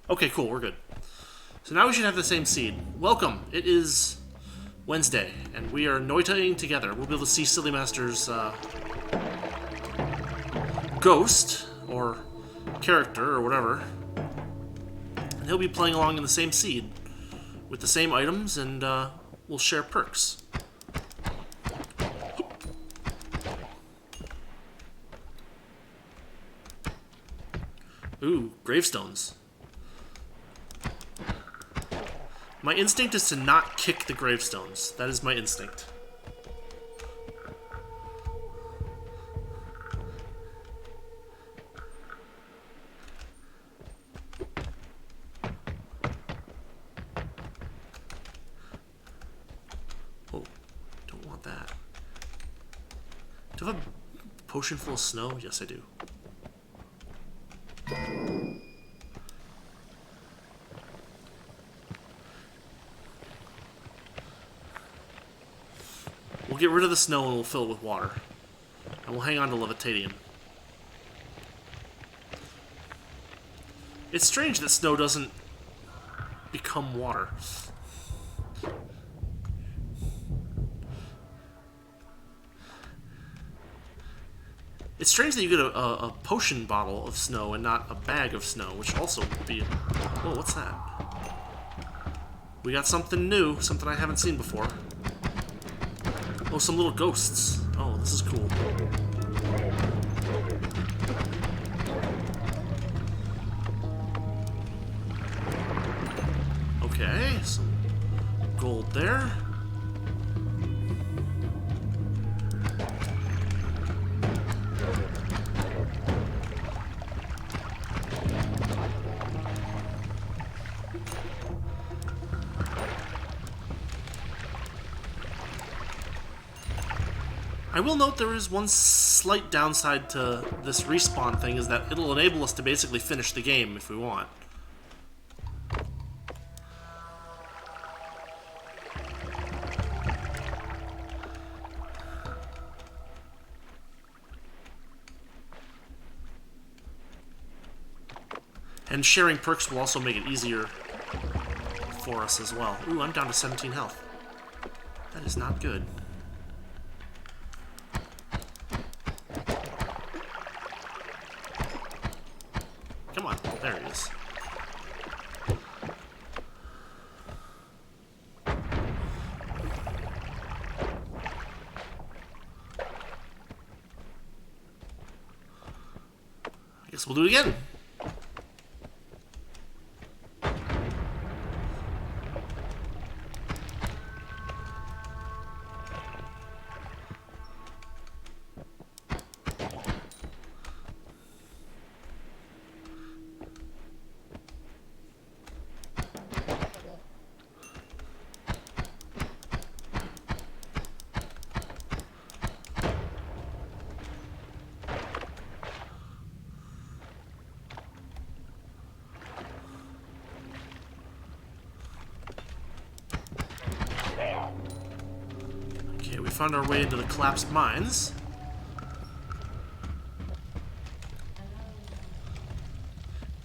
Okay, cool, we're good. So now we should have the same seed. Welcome. It is Wednesday, and we are Noitaing together. We'll be able to see Sillymaster's ghost, or character, or whatever. And he'll be playing along in the same seed, with the same items, and we'll share perks. Ooh, gravestones. My instinct is to not kick the gravestones. That is my instinct. Oh, don't want that. Do I have a potion full of snow? Yes, I do. We'll get rid of the snow and we'll fill it with water. And we'll hang on to Levitadium. It's strange that snow doesn't become water. It's strange that you get a potion bottle of snow and not a bag of snow, which also would be... Whoa, what's that? We got something new, something I haven't seen before. Oh, some little ghosts. Oh, this is cool. Okay, some gold there. I will note there is one slight downside to this respawn thing, is that it'll enable us to basically finish the game if we want. And sharing perks will also make it easier for us as well. Ooh, I'm down to 17 health. That is not good. Come on, there it is. I guess we'll do it again. Okay, we found our way into the collapsed mines.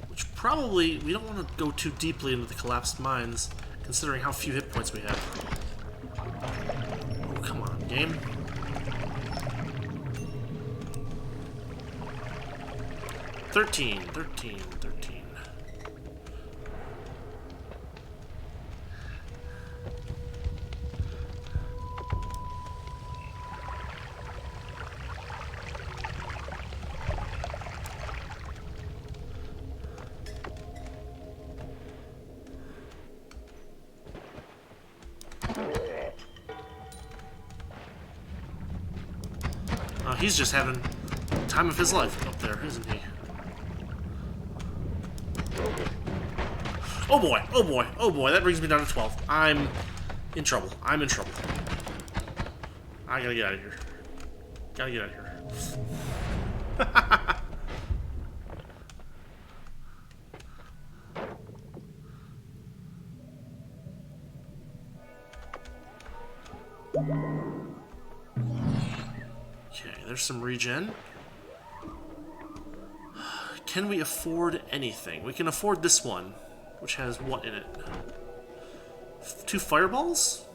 Which probably, we don't want to go too deeply into the collapsed mines, considering how few hit points we have. Oh, come on, game. Thirteen. He's just having the time of his life up there, isn't he? Oh boy, oh boy, oh boy, that brings me down to 12. I'm in trouble. I'm in trouble. I gotta get out of here. Gotta get out of here. Okay, there's some regen. Can we afford anything? We can afford this one. which has what in it? 2 fireballs?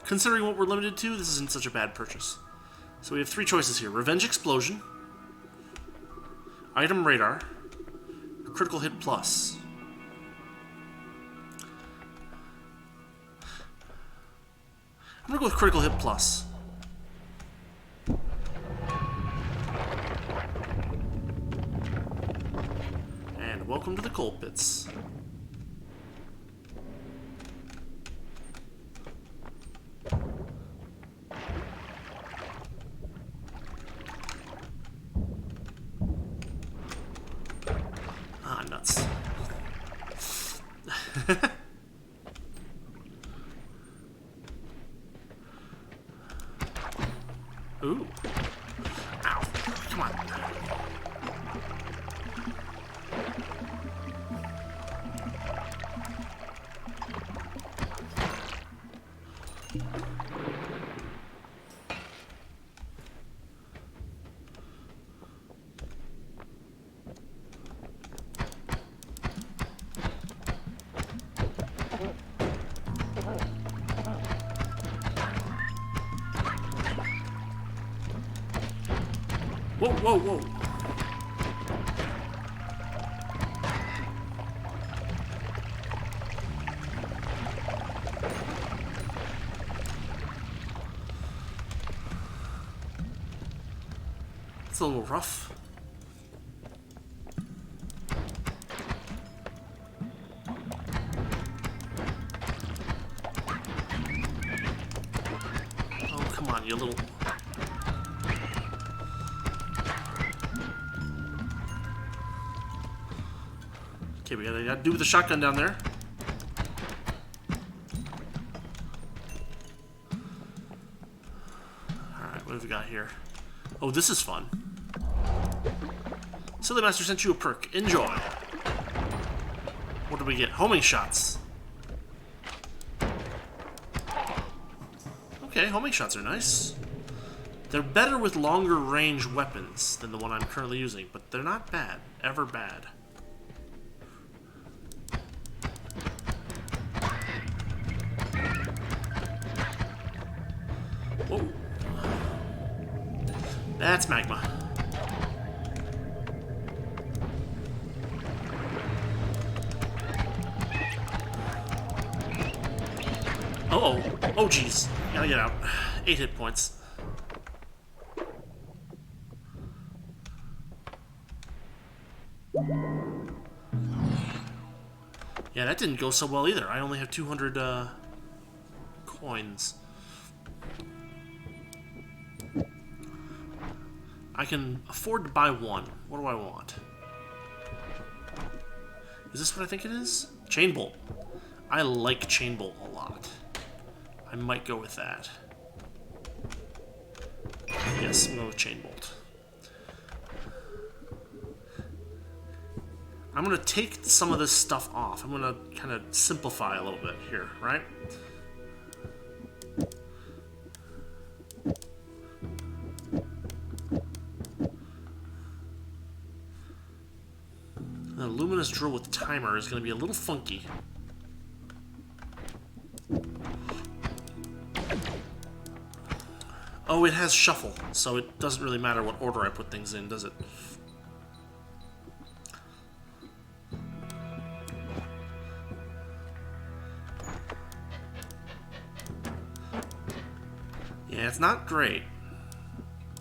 Considering what we're limited to, this isn't such a bad purchase. So we have 3 choices here. Revenge Explosion, Item Radar, or Critical Hit Plus. I'm gonna go with Critical Hit Plus. And welcome to the coal pits. Ah, nuts. Ooh. Ow. Come on. Whoa, whoa, whoa. It's a little rough. Oh, come on, you little... Okay, we gotta do with the shotgun down there. Alright, what have we got here? Oh, this is fun. Sillymaster sent you a perk. Enjoy. What do we get? Homing shots. Okay, homing shots are nice. They're better with longer range weapons than the one I'm currently using, but they're not bad. Ever bad. Whoa. That's magma. Uh-oh. Oh, jeez. Gotta get out. 8 hit points. Yeah, that didn't go so well either. I only have 200 coins. I can afford to buy one. What do I want? Is this what I think it is? Chain bolt. I like chain bolt a lot. I might go with that. Yes, I'm going with chain bolt. I'm going to take some of this stuff off. I'm going to kind of simplify a little bit here, right? The luminous drill with timer is going to be a little funky. Oh, it has shuffle, so it doesn't really matter what order I put things in, does it? Yeah, it's not great.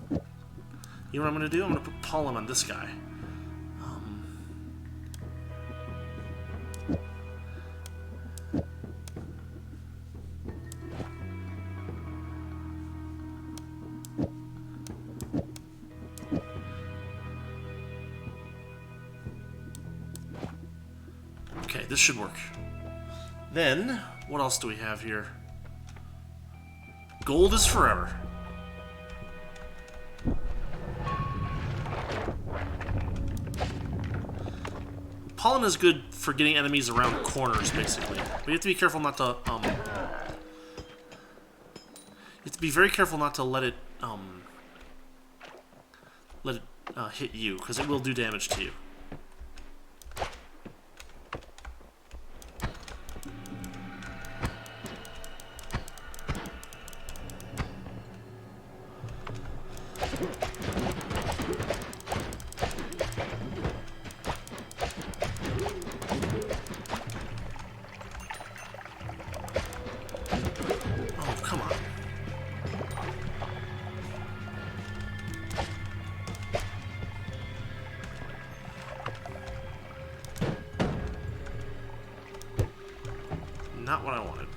You know what I'm going to do? I'm going to put pollen on this guy. Okay, this should work. Then, what else do we have here? Gold is forever. Pollen is good for getting enemies around corners, basically. But you have to be careful not to, you have to be very careful not to let it hit you, because it will do damage to you. Not what I wanted.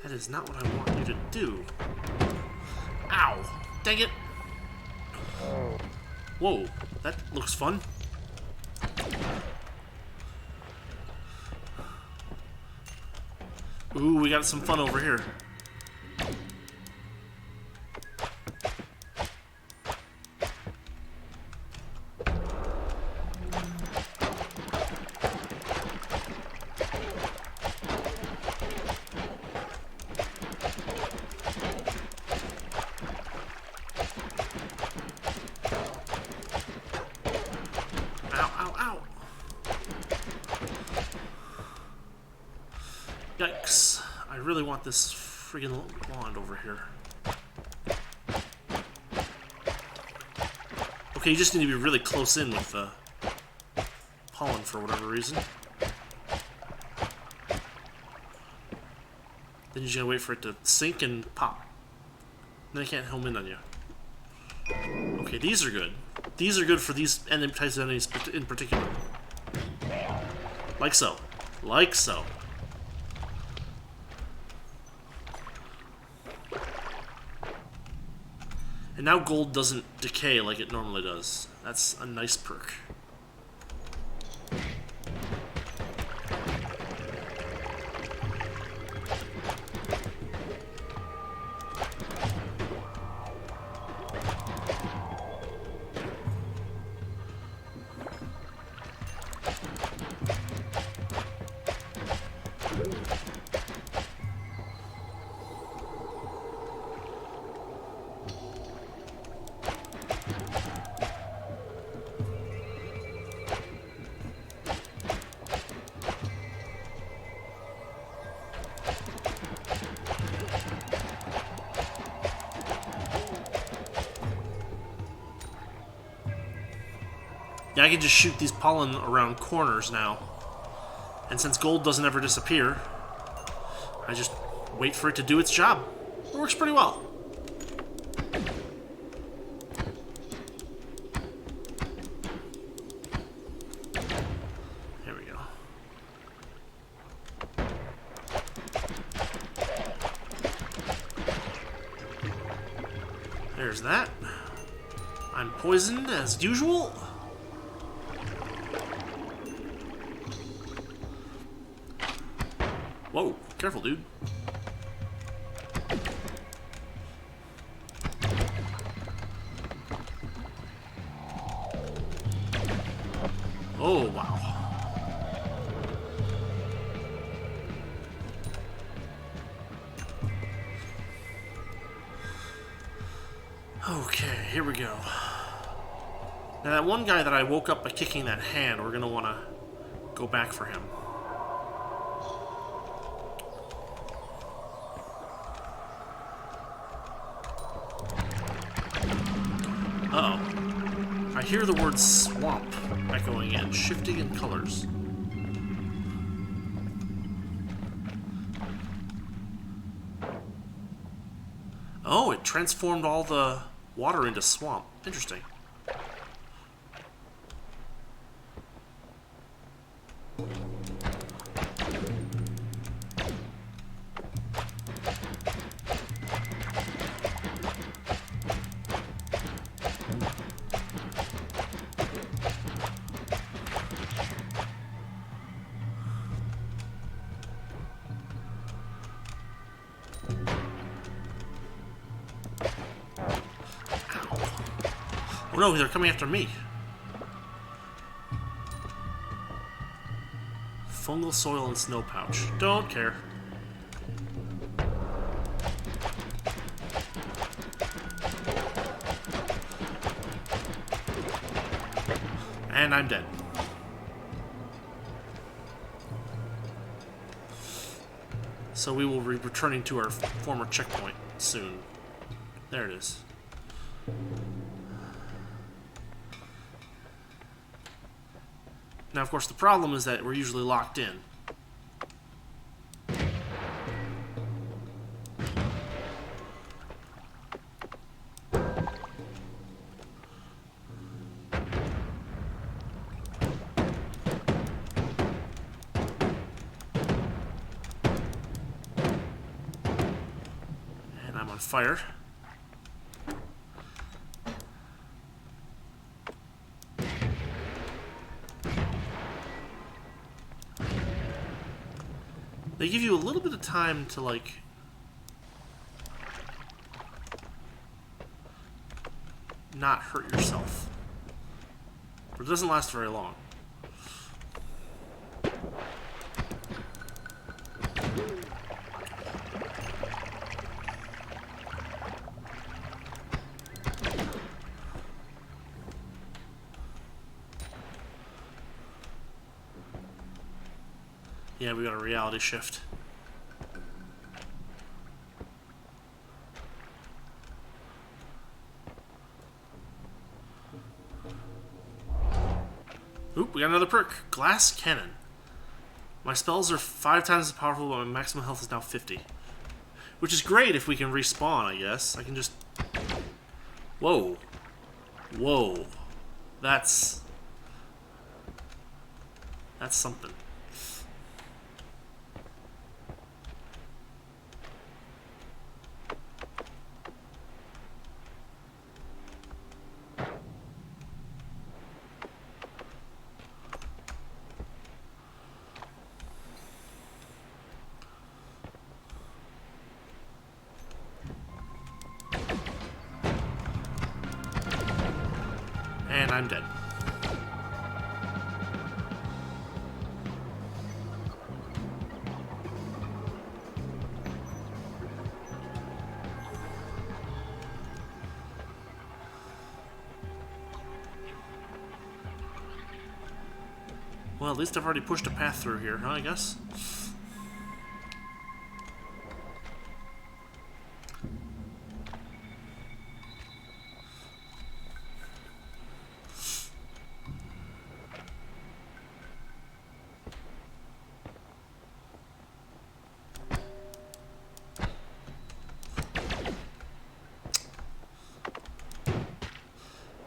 That is not what I want you to do. Ow! Dang it! Whoa, that looks fun. Ooh, we got some fun over here. Yikes. I really want this friggin' wand over here. Okay, you just need to be really close in with the pollen for whatever reason. Then you just gotta wait for it to sink and pop. Then it can't home in on you. Okay, these are good. These are good for these types of enemies in particular. Like so. Like so. And now gold doesn't decay like it normally does. That's a nice perk. Yeah, I can just shoot these pollen around corners now. And since gold doesn't ever disappear, I just wait for it to do its job. It works pretty well. There we go. There's that. I'm poisoned as usual. Whoa, careful, dude. Oh, wow. Okay, here we go. Now, that one guy that I woke up by kicking that hand, we're going to want to go back for him. Uh-oh. I hear the word swamp echoing in, shifting in colors. Oh, it transformed all the water into swamp. Interesting. Oh no, they're coming after me. Fungal soil and snow pouch. Don't care. And I'm dead. So we will be returning to our former checkpoint soon. There it is. Now, of course, the problem is that we're usually locked in. I'm on fire. They give you a little bit of time to, like... not hurt yourself. But it doesn't last very long. Yeah, we got a reality shift. Oop, we got another perk. Glass Cannon. My spells are 5 times as powerful, but my maximum health is now 50. Which is great if we can respawn, I guess. I can just... Whoa. Whoa. That's something. And I'm dead. Well, at least I've already pushed a path through here, huh, I guess?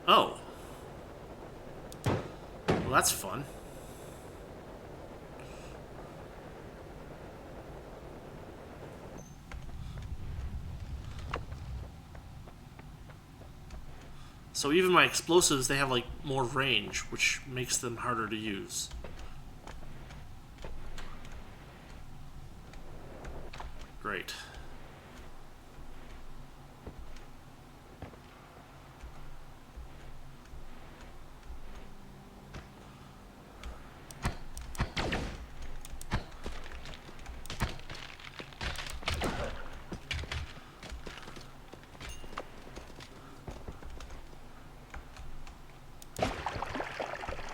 Oh. Well, that's fun. So even my explosives, they have like more range, which makes them harder to use. Great.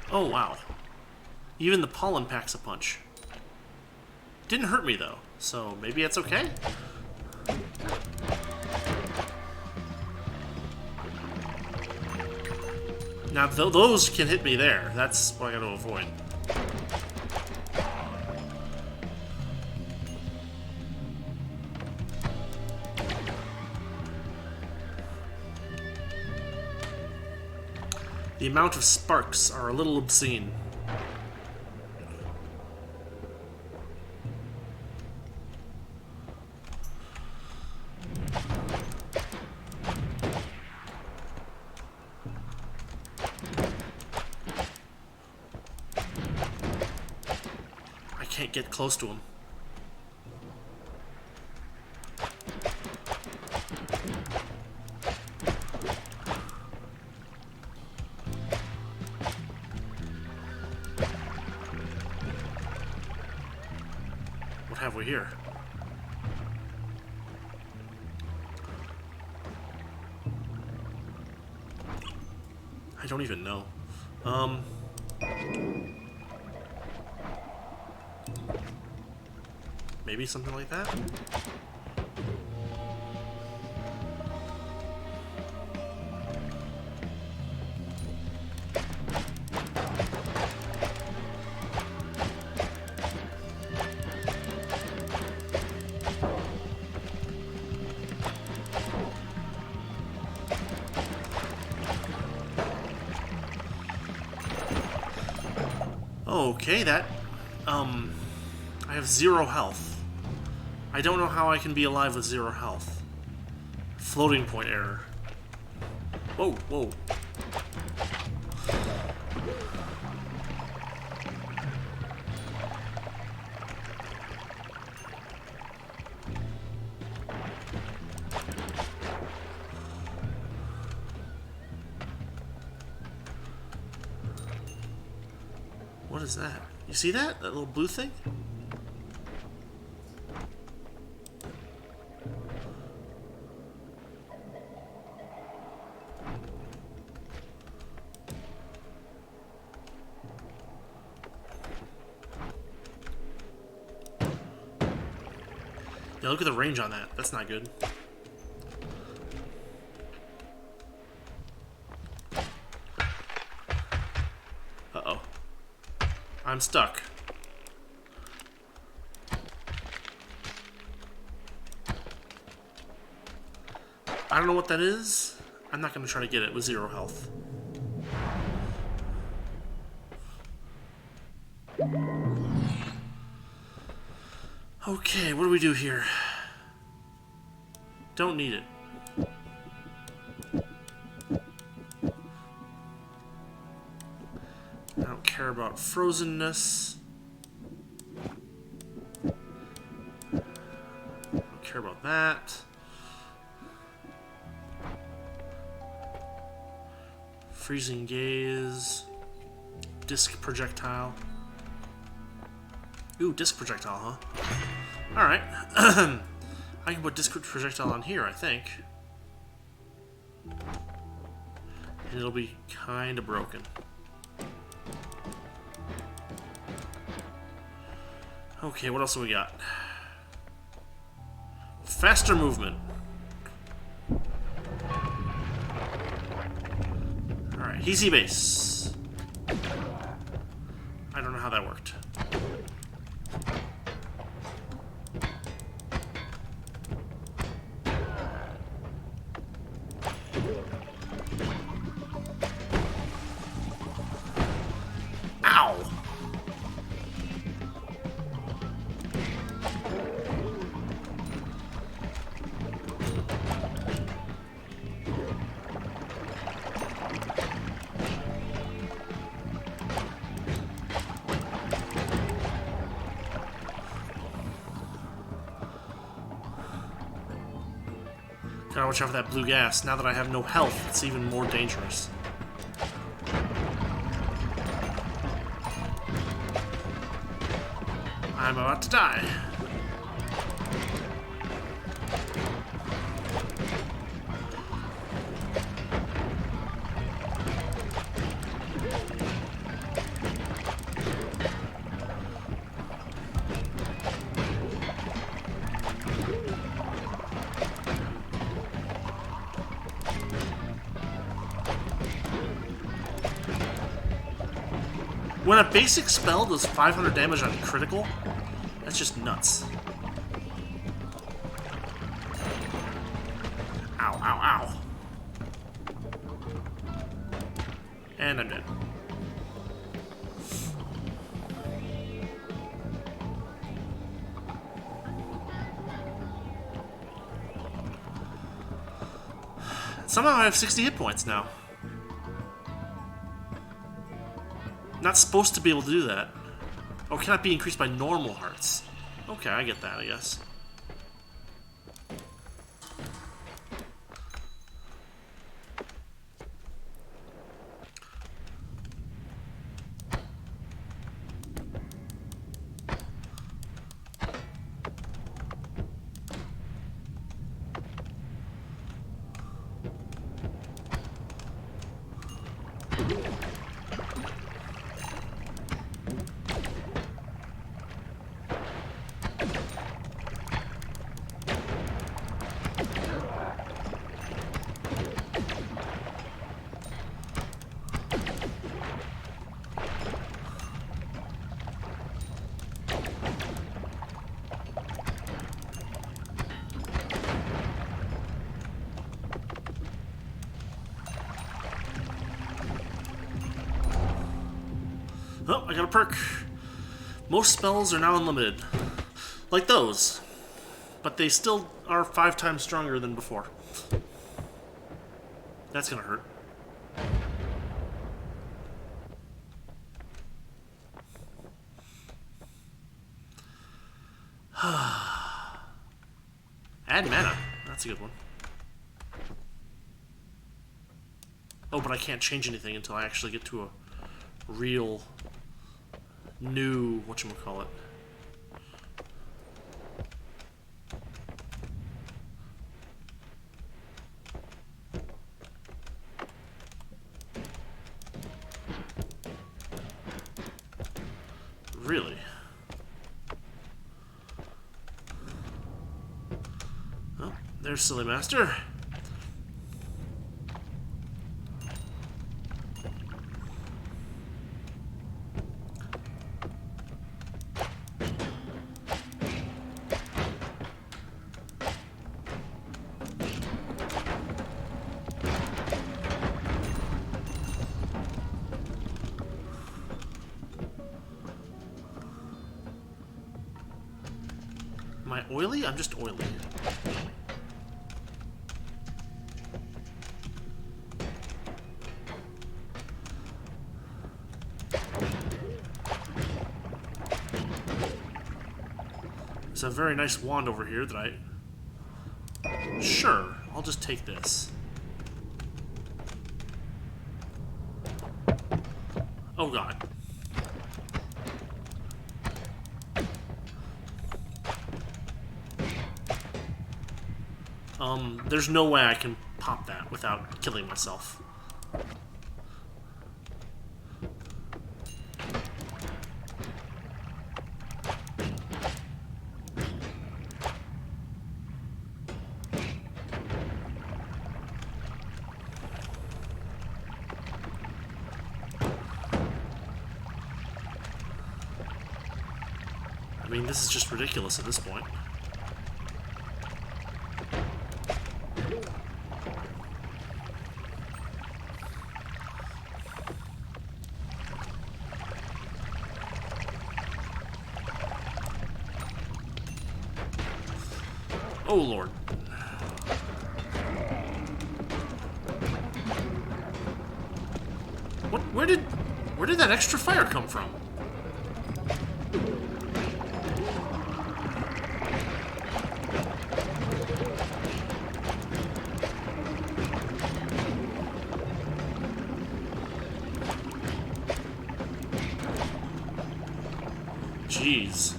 Oh, wow. Even the pollen packs a punch. Didn't hurt me, though, so maybe it's okay? Now, those can hit me there. That's what I gotta avoid. The amount of sparks are a little obscene. I can't get close to him. What have we here? I don't even know. Maybe something like that? Okay, that, I have 0 health. I don't know how I can be alive with 0 health. floating point error. Whoa, whoa. What is that? You see that? That little blue thing? Yeah, look at the range on that. That's not good. Uh-oh. I'm stuck. I don't know what that is. I'm not going to try to get it with 0 health. Okay, what do we do here? Don't need it. I don't care about frozenness. I don't care about that. Freezing gaze. Disc projectile. Ooh, disc projectile, huh? Alright. I can put disc projectile on here, I think. And it'll be kinda broken. Okay, what else do we got? Faster movement. Alright, easy base. I don't know how that worked. Ow! Gotta watch out for that blue gas. Now that I have no health, it's even more dangerous. I'm about to die. When a basic spell does 500 damage on critical, that's just nuts. Ow, ow, ow. And I'm dead. Somehow I have 60 hit points now. Not supposed to be able to do that. Oh, cannot be increased by normal hearts. Okay, I get that, I guess. Oh, I got a perk. Most spells are now unlimited. Like those. but they still are 5 times stronger than before. That's gonna hurt. Add mana. That's a good one. Oh, but I can't change anything until I actually get to a real new whatchamacallit. Really? Oh, there's Sillymaster. Am I oily? I'm just oily. There's a very nice wand over here that I... Sure, I'll just take this. Oh god. There's no way I can pop that without killing myself. I mean, this is just ridiculous at this point. Oh, Lord. What? Where did that extra fire come from? Jeez.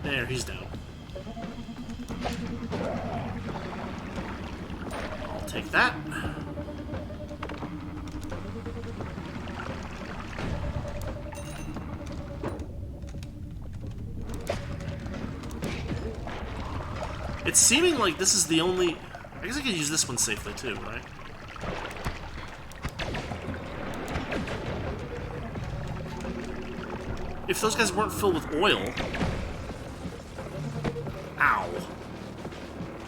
There, he's down. I'll take that. It's seeming like this is the only... I guess I could use this one safely too, right? If those guys weren't filled with oil... Ow.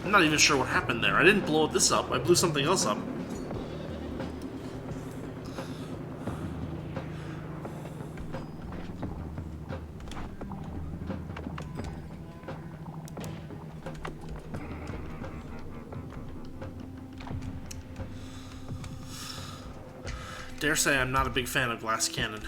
I'm not even sure what happened there. I didn't blow this up. I blew something else up. Dare say I'm not a big fan of glass cannon.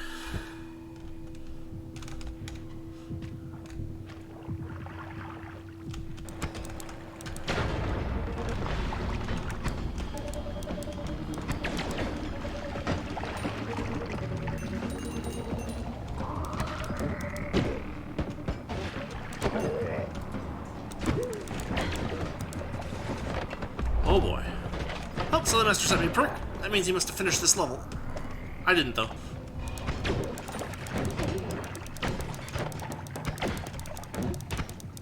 Oh boy. Oh, Sillymaster sent me a perk. That means he must have finished this level. I didn't, though.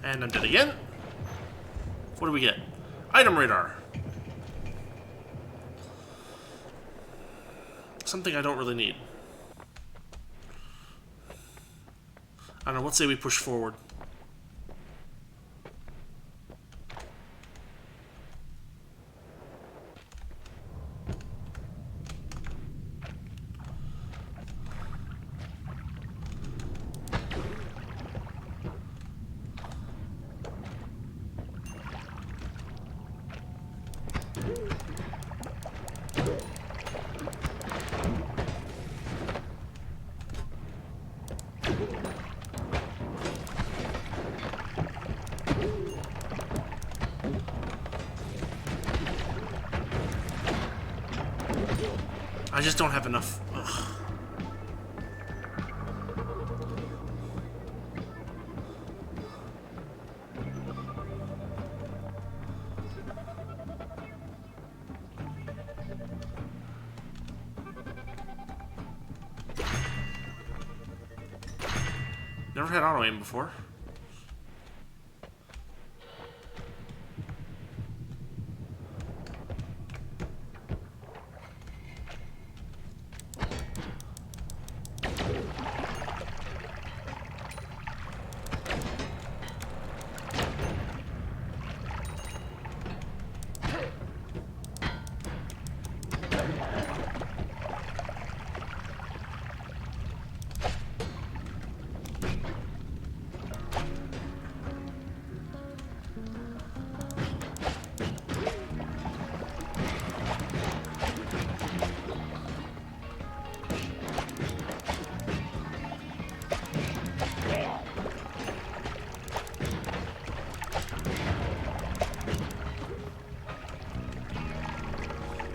And I'm dead again. What do we get? Item radar. Something I don't really need. I don't know, let's say we push forward. I just don't have enough. Ugh. Never had auto aim before.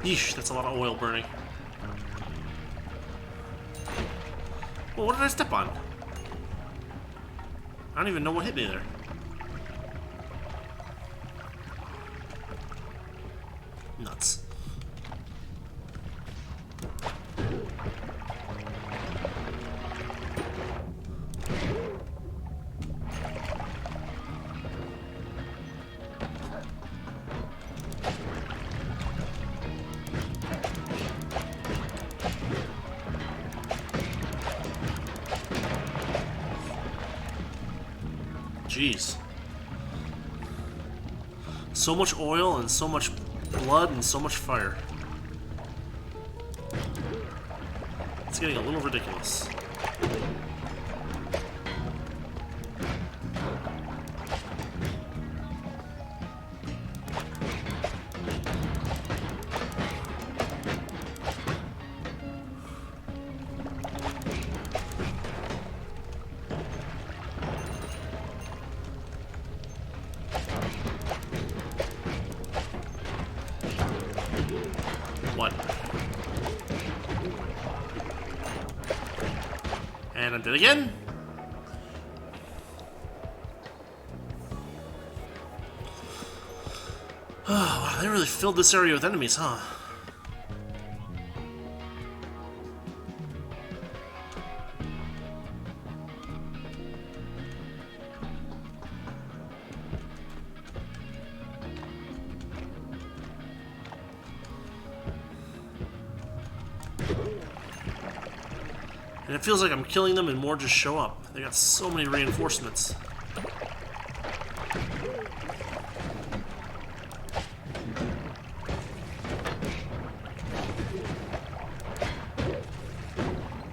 Yeesh, that's a lot of oil burning. Well, what did I step on? I don't even know what hit me there. Nuts. Jeez. So much oil and so much blood and so much fire. It's getting a little ridiculous. What? And I'm dead again. Oh, wow, they really filled this area with enemies, huh? And it feels like I'm killing them and more just show up. They got so many reinforcements.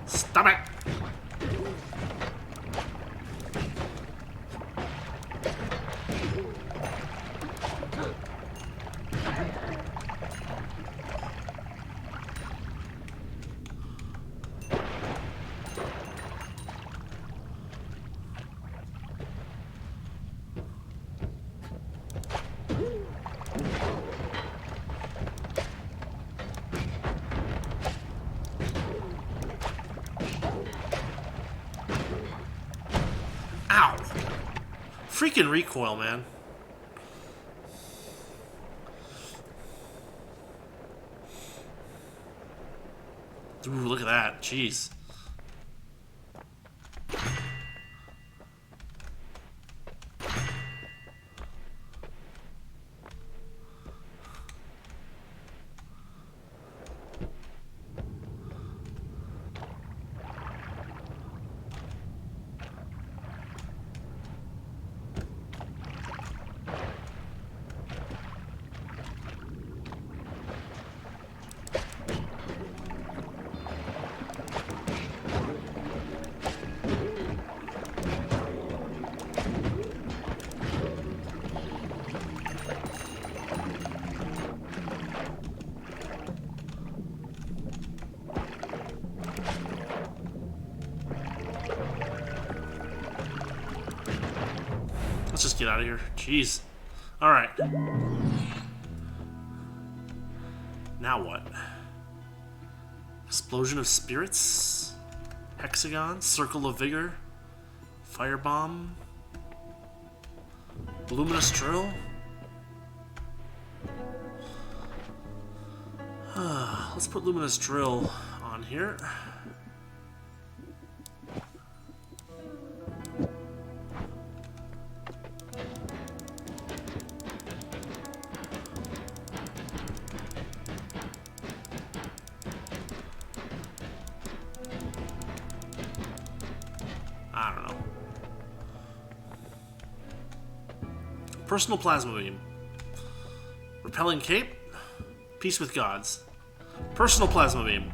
Stop it! Ow! Freaking recoil, man. Ooh, look at that. Jeez. Let's just get out of here. Jeez. Alright. Now what? Explosion of Spirits. Hexagon. Circle of Vigor. Firebomb. Luminous Drill. Let's put Luminous Drill on here. I don't know. Personal Plasma Beam. Repelling Cape. Peace with Gods. Personal Plasma Beam.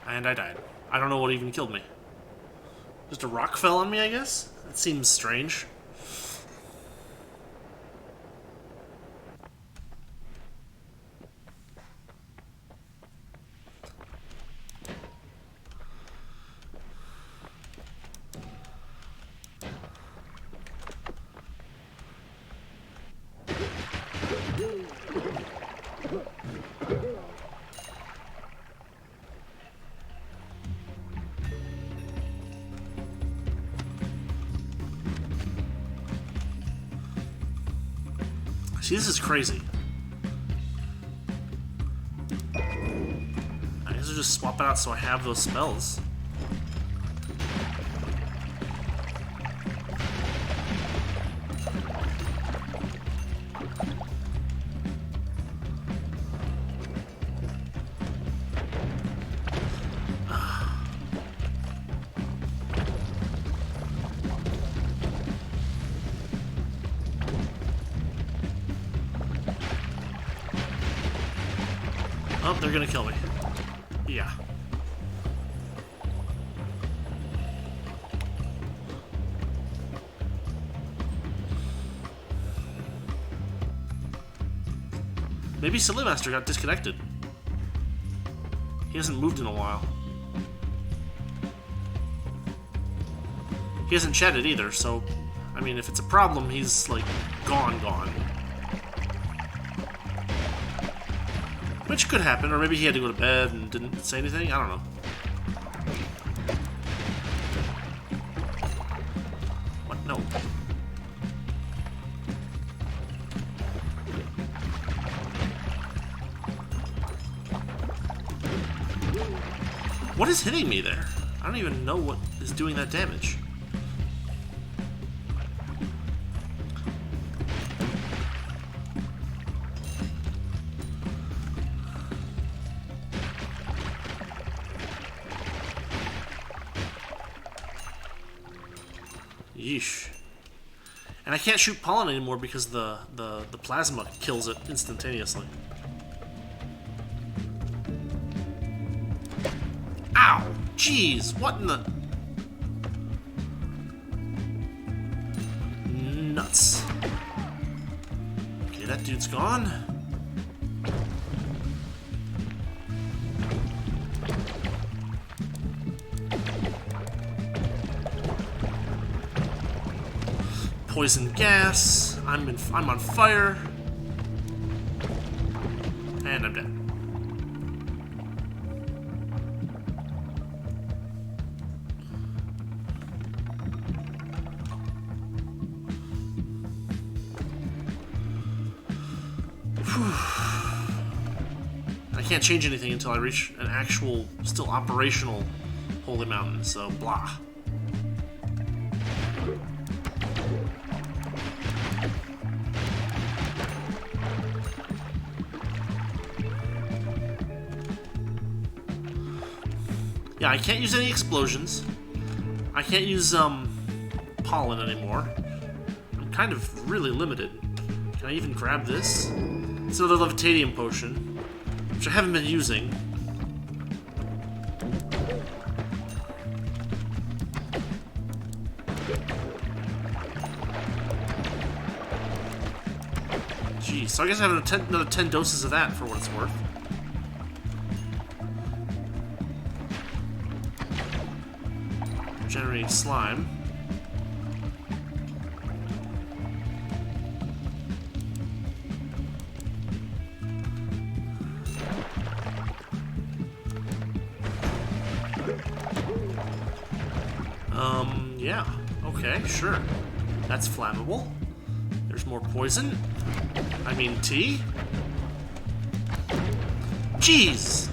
And I died. I don't know what even killed me. Just a rock fell on me, I guess? That seems strange. See, this is crazy. I guess I'll just swap it out so I have those spells. Oh, they're gonna kill me. Yeah. Maybe Sillymaster got disconnected. He hasn't moved in a while. He hasn't chatted either, so... I mean, if it's a problem, he's, like, gone. Which could happen, or maybe he had to go to bed and didn't say anything. I don't know. What? No. What is hitting me there? I don't even know what is doing that damage. Yeesh. And I can't shoot pollen anymore because the plasma kills it instantaneously. Ow! Jeez, what in the... Nuts. Okay, that dude's gone. Poison gas. I'm on fire. And I'm dead. I can't change anything until I reach an actual, still operational Holy Mountain, so blah. Yeah, I can't use any explosions. I can't use, pollen anymore. I'm kind of really limited. Can I even grab this? It's another levitanium potion, which I haven't been using. Jeez, so I guess I have another 10 doses of that for what it's worth. Generating slime. Yeah. Okay, sure. That's flammable. There's more poison. I mean tea. Jeez!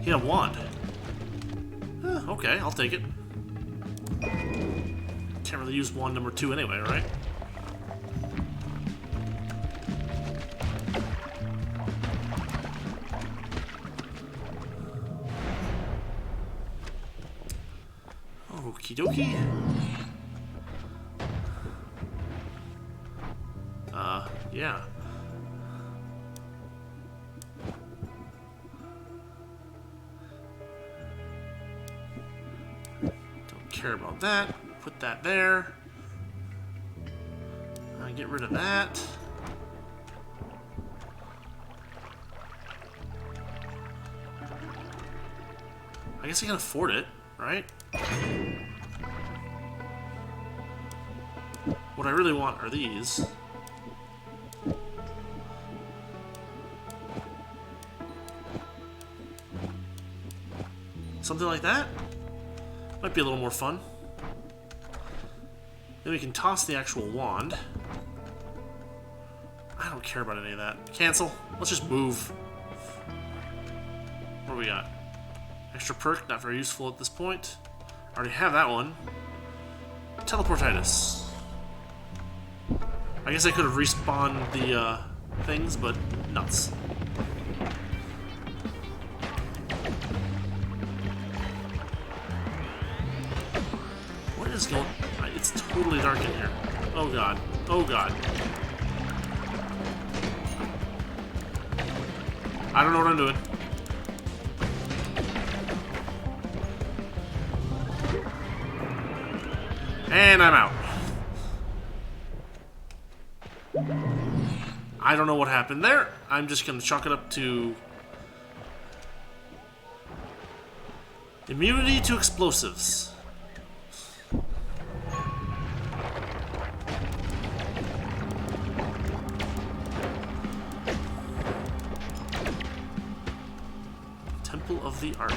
He had a wand. Okay, I'll take it. Can't really use wand number 2 anyway, right? Okie dokie. Yeah. Don't care about that. Put that there. Get rid of that. I guess I can afford it, right? What I really want are these. Something like that? Might be a little more fun. Then we can toss the actual wand. I don't care about any of that. Cancel. Let's just move. What do we got? Extra perk, not very useful at this point. Already have that one. Teleportitis. I guess I could have respawned the things, but nuts. What is going on? It's totally dark in here. Oh god. Oh god. I don't know what I'm doing. And I'm out. I don't know what happened there. I'm just gonna chalk it up to immunity to explosives. Temple of the Art.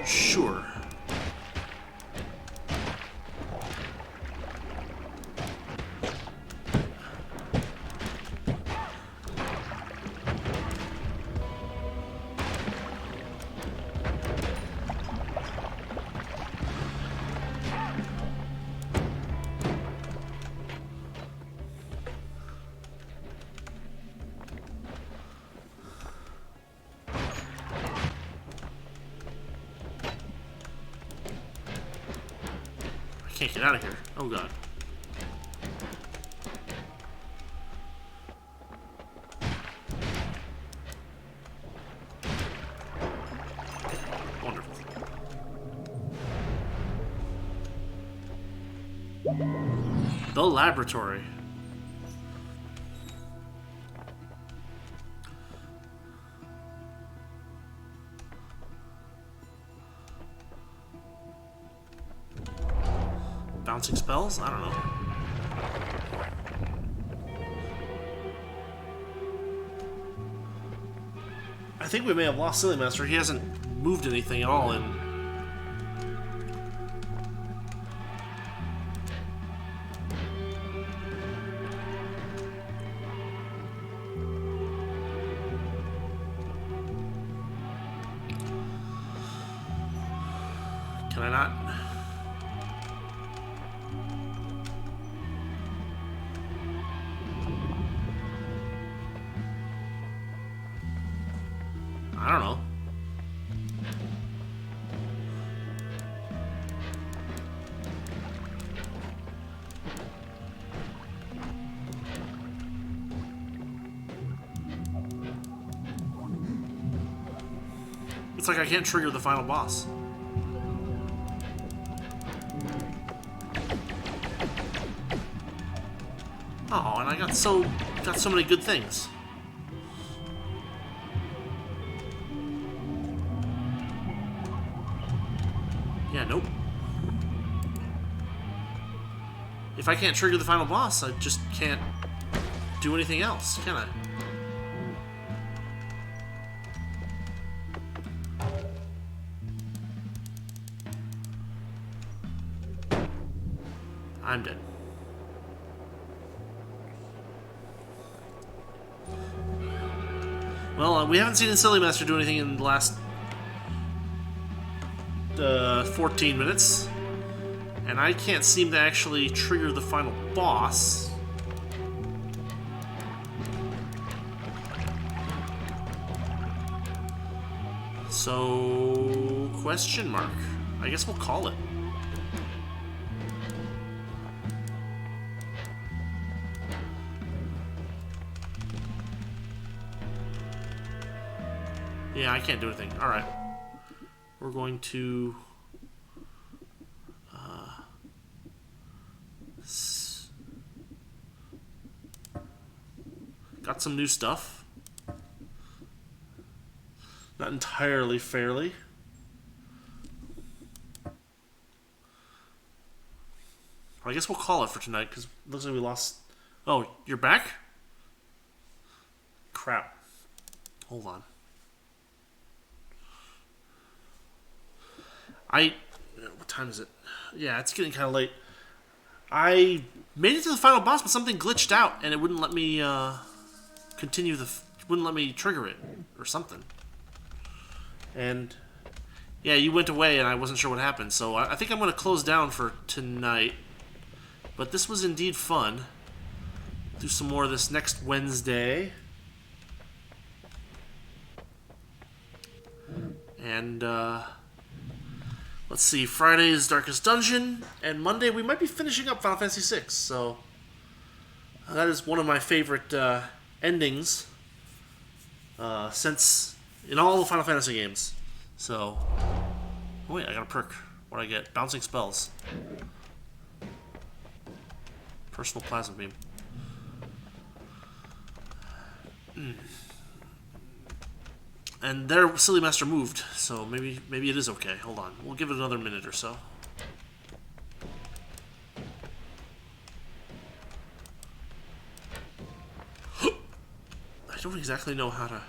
Sure. Can't get out of here. Oh god. Wonderful. The laboratory. Bouncing spells? I don't know. I think we may have lost Sillymaster. He hasn't moved anything at all in... Can I not? I don't know. It's like I can't trigger the final boss. Oh, and I got so many good things. Yeah, nope. If I can't trigger the final boss, I just can't do anything else, can I? I'm dead. Well, we haven't seen Sillymaster do anything in the last 14 minutes. And I can't seem to actually trigger the final boss. So, question mark. I guess we'll call it. Yeah, I can't do anything. Alright. We're going to... got some new stuff. Not entirely fairly. I guess we'll call it for tonight, because it looks like we lost... Oh, you're back? Crap. Hold on. What time is it? Yeah, it's getting kind of late. I made it to the final boss, but something glitched out, and it wouldn't let me continue wouldn't let me trigger it, or something. And yeah, you went away, and I wasn't sure what happened, so I think I'm going to close down for tonight. But this was indeed fun. Do some more of this next Wednesday. And let's see, Friday is Darkest Dungeon, and Monday we might be finishing up Final Fantasy VI, so that is one of my favorite endings since in all the Final Fantasy games. So, oh wait, I got a perk. What do I get? Bouncing spells. Personal Plasma Beam. And there, Sillymaster moved, so maybe it is okay. Hold on, we'll give it another minute or so. I don't exactly know how to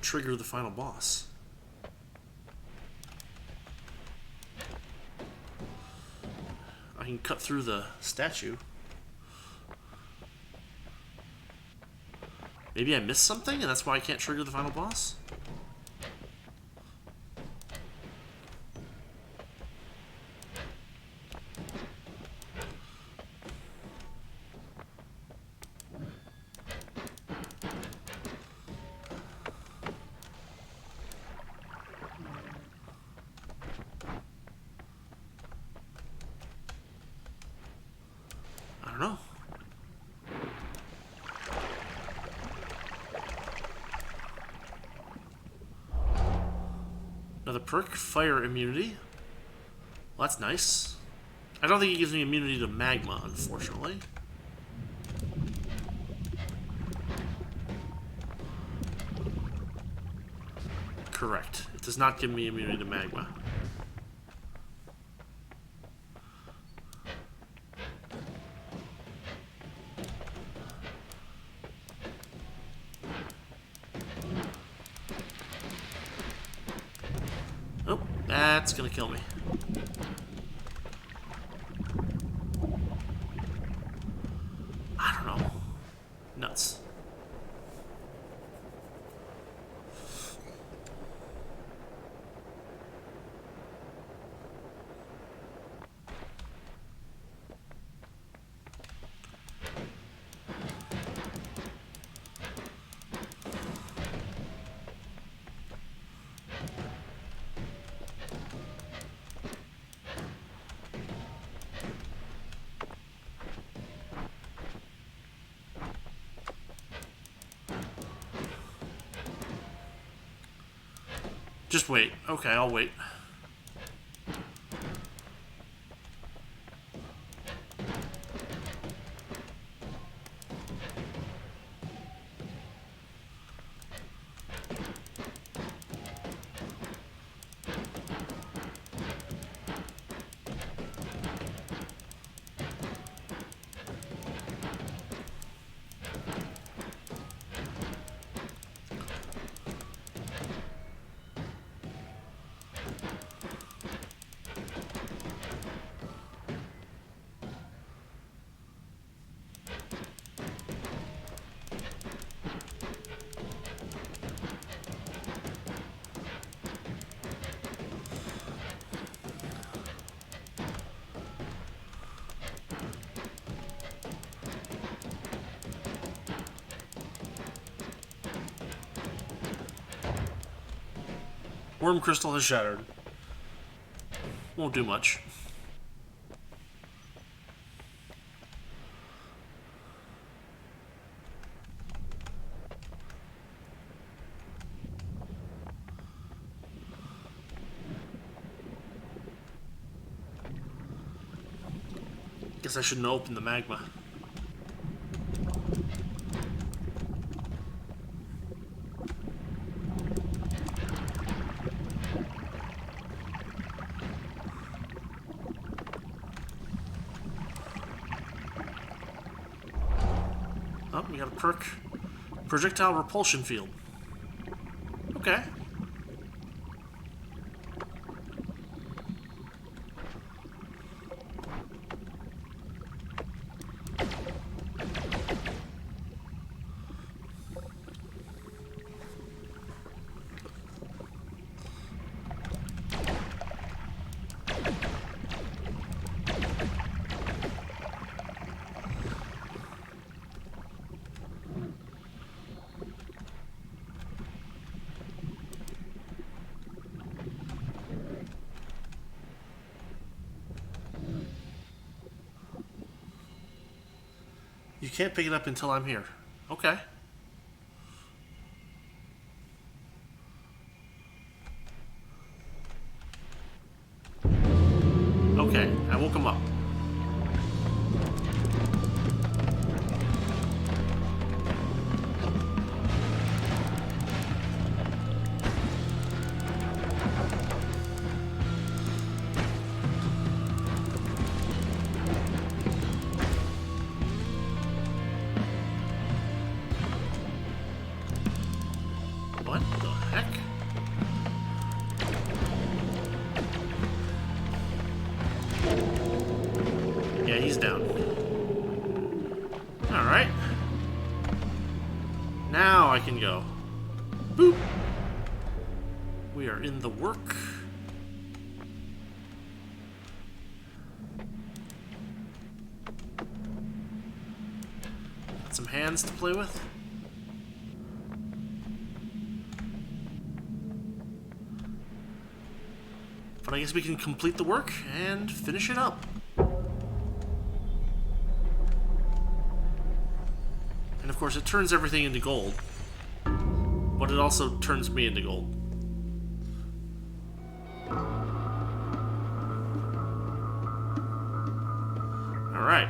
trigger the final boss. I can cut through the statue. Maybe I missed something, and that's why I can't trigger the final boss? I don't know. Another perk, fire immunity. Well, that's nice. I don't think it gives me immunity to magma, unfortunately. Correct. It does not give me immunity to magma. Oh, that's gonna kill me. I don't know. Nuts. Just wait. Okay, I'll wait. Worm crystal has shattered. Won't do much. Guess I shouldn't open the magma. Oh, we got a perk. Projectile repulsion field. Okay. You can't pick it up until I'm here. Okay. Okay, I woke him up. What the heck? Yeah, he's down. Alright. Now I can go. Boop! We are in the work. Got some hands to play with. But I guess we can complete the work and finish it up. And of course it turns everything into gold. But it also turns me into gold. Alright.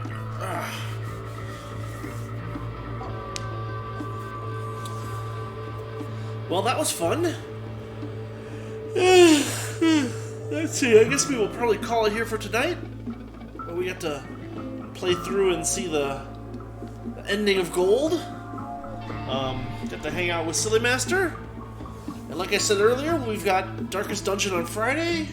Well, that was fun. Let's see, I guess we will probably call it here for tonight. We got to play through and see the ending of Gold. Got to hang out with Sillymaster. And like I said earlier, we've got Darkest Dungeon on Friday.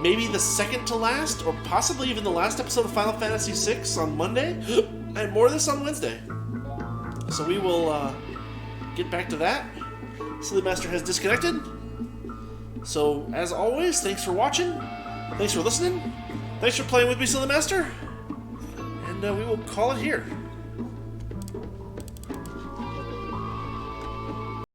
Maybe the second to last, or possibly even the last episode of Final Fantasy VI on Monday. And more of this on Wednesday. So we will get back to that. Sillymaster has disconnected. So, as always, thanks for watching, thanks for listening, thanks for playing with me, Sillymaster, and we will call it here.